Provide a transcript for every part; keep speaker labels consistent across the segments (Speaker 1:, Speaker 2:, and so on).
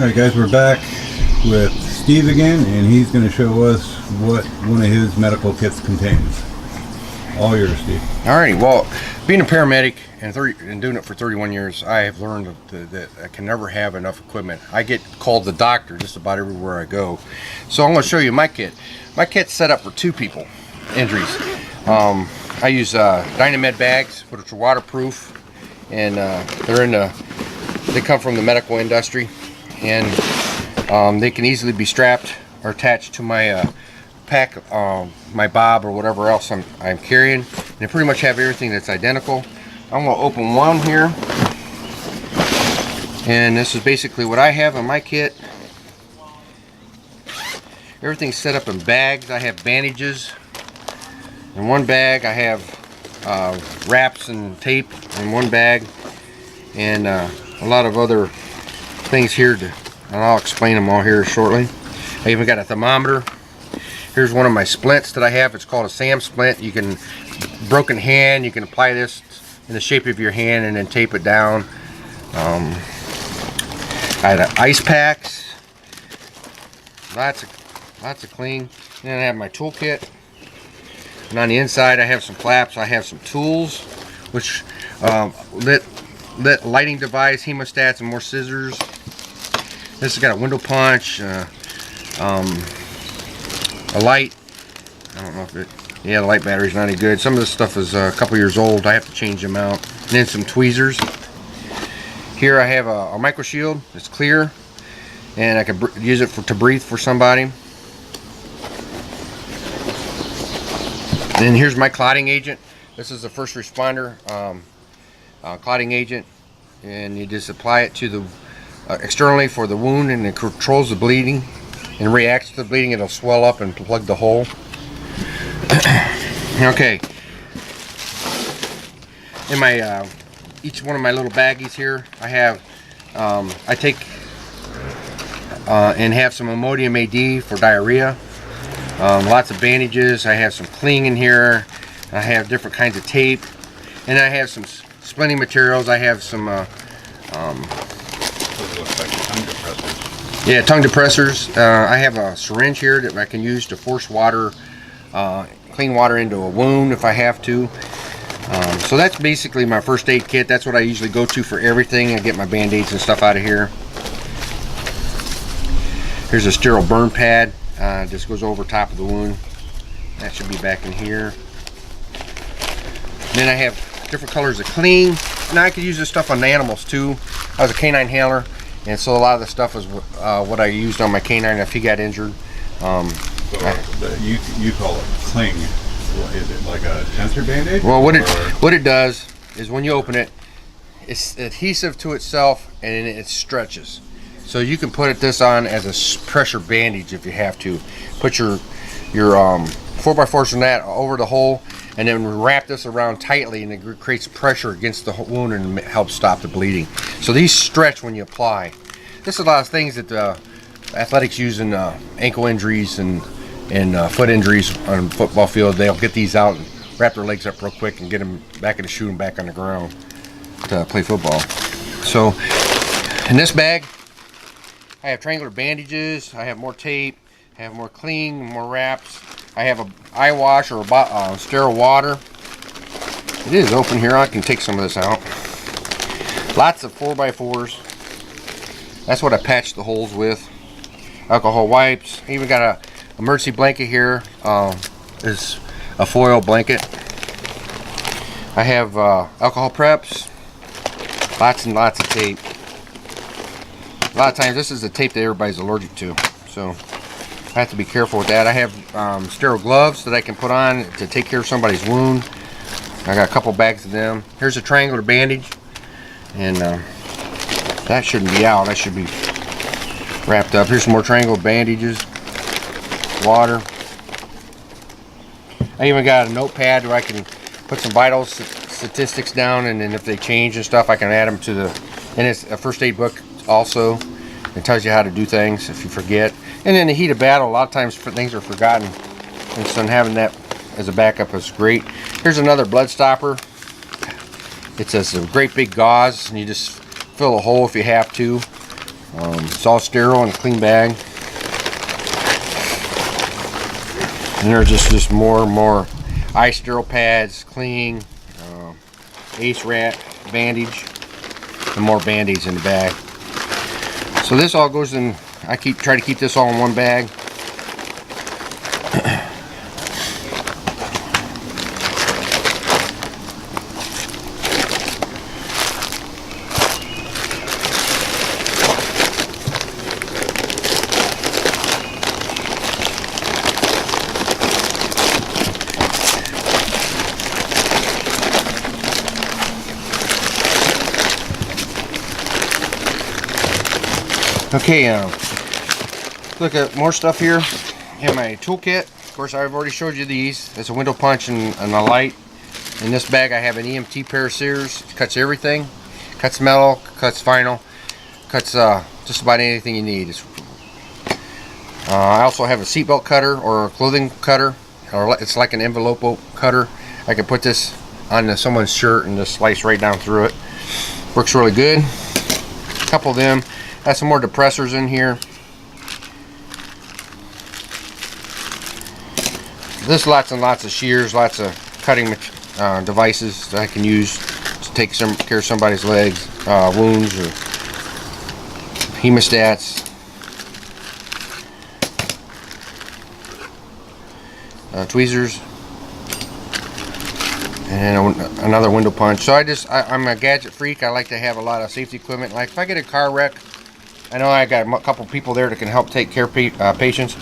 Speaker 1: Alright guys, we're back with Steve again, and he's going to show us what one of his medical kits contains. All yours, Steve.
Speaker 2: Alrighty, well, being a paramedic and doing it for 31 years, I have learned that I can never have enough equipment. I get called the doctor just about everywhere I go. So I'm going to show you my kit. My kit's set up for 2 people, injuries. I use Dynamed bags, which are waterproof, and they come from the medical industry, and they can easily be strapped or attached to my pack, my bob or whatever else I'm carrying. And they pretty much have everything that's identical. I'm going to open one here, and this is basically what I have in my kit. Everything's set up in bags. I have bandages in one bag. I have wraps and tape in one bag, and a lot of other things here, and I'll explain them all here shortly. I even got a thermometer. Here's one of my splints that I have. It's called a SAM splint. You can, broken hand, you can apply this in the shape of your hand and then tape it down. I had ice packs, lots of clean. Then I have my toolkit, and on the inside I have some flaps. I have some tools, which lit lighting device, hemostats, and more scissors. This has got a window punch, a light. I don't know if the light battery's not any good. Some of this stuff is a couple years old. I have to change them out. And then some tweezers. Here I have a micro shield. It's clear, and I can use it to breathe for somebody. Then here's my clotting agent. This is a first responder clotting agent, and you just apply it to the externally for the wound, and it controls the bleeding and reacts to the bleeding. It'll swell up and plug the hole. Okay, in my each one of my little baggies here, I have I take and have some Imodium AD for diarrhea, lots of bandages. I have some cling in here. I have different kinds of tape, and I have some splinting materials. I have some tongue depressors. I have a syringe here that I can use to force water, clean water into a wound if I have to. So that's basically my first aid kit. That's what I usually go to for everything. I get my band-aids and stuff out of here. Here's a sterile burn pad. Just goes over top of the wound. That should be back in here. Then I have different colors of clean. Now I could use this stuff on animals too. I was a canine handler, and so a lot of the stuff was what I used on my canine if he got injured.
Speaker 1: So you call it cling. Is it like a tensor band-aid?
Speaker 2: Well, what it does is when you open it, it's adhesive to itself, and it stretches. So you can put this on as a pressure bandage if you have to. Put your 4x4s in that over the hole, and then wrap this around tightly, and it creates pressure against the wound and helps stop the bleeding. So these stretch when you apply. This is a lot of things that athletics use in ankle injuries and foot injuries on the football field. They'll get these out and wrap their legs up real quick and get them back in the shoe and back on the ground to play football. So in this bag, I have triangular bandages. I have more tape. I have more clean, more wraps. I have an eye wash or sterile water. It is open here. I can take some of this out. Lots of 4x4s. That's what I patched the holes with. Alcohol wipes. I even got a emergency blanket here. Is a foil blanket. I have alcohol preps. Lots and lots of tape. A lot of times this is the tape that everybody's allergic to, so I have to be careful with that. I have sterile gloves that I can put on to take care of somebody's wound. I got a couple bags of them. Here's a triangular bandage, and that shouldn't be out. That should be wrapped up. Here's some more triangular bandages, water. I even got a notepad where I can put some vital statistics down, and then if they change and stuff, I can add them to the, and it's a first aid book also. It tells you how to do things if you forget. And in the heat of battle, a lot of times things are forgotten, and so having that as a backup is great. Here's another blood stopper. It's a great big gauze, and you just fill a hole if you have to. It's all sterile in a clean bag. And there's just more and more eye sterile pads, clean, ace wrap, bandage, and more band-aids in the bag. So this all goes in. I try to keep this all in one bag. Okay, look at more stuff here in my toolkit. Of course, I've already showed you these. It's a window punch and a light. In this bag, I have an EMT pair of shears. It cuts everything. Cuts metal, cuts vinyl, cuts just about anything you need. I also have a seatbelt cutter or a clothing cutter, or it's like an envelope cutter. I can put this on someone's shirt and just slice right down through it. Works really good. A couple of them. Got some more depressors in here. There's lots and lots of shears, lots of cutting devices that I can use to take care of somebody's legs, wounds, or hemostats. Tweezers. And another window punch. So I'm a gadget freak. I like to have a lot of safety equipment. Like if I get a car wreck, I know I got a couple people there that can help take care of patients,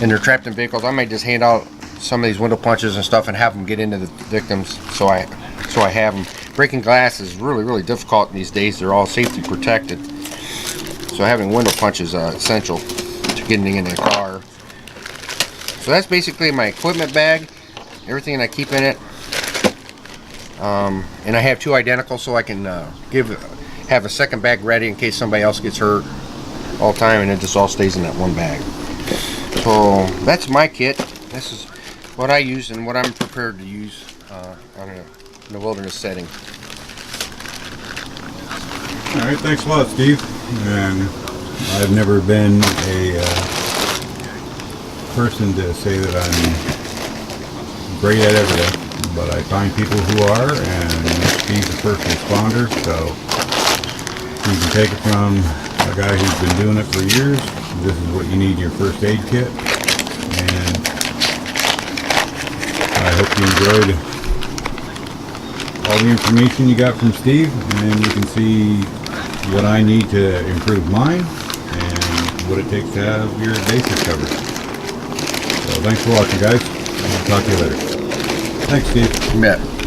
Speaker 2: and they're trapped in vehicles. I might just hand out some of these window punches and stuff and have them get into the victims. So I have them. Breaking glass is really difficult these days. They're all safety protected. So having window punch is essential to getting in the car. So that's basically my equipment bag. Everything that I keep in it. And I have two identical, so I can have a second bag ready in case somebody else gets hurt all the time, and it just all stays in that one bag. So that's my kit. This is what I use and what I'm prepared to use in a wilderness setting.
Speaker 1: All right, thanks a lot, Steve. And I've never been a person to say that I'm great at everything, but I find people who are, and Steve's a first responder, so you can take it from a guy who's been doing it for years. This is what you need in your first aid kit, and I hope you enjoyed all the information you got from Steve, and you can see what I need to improve mine and what it takes to have your bases covered. So thanks for watching, guys. I'll talk to you later. Thanks, Steve.
Speaker 2: You bet.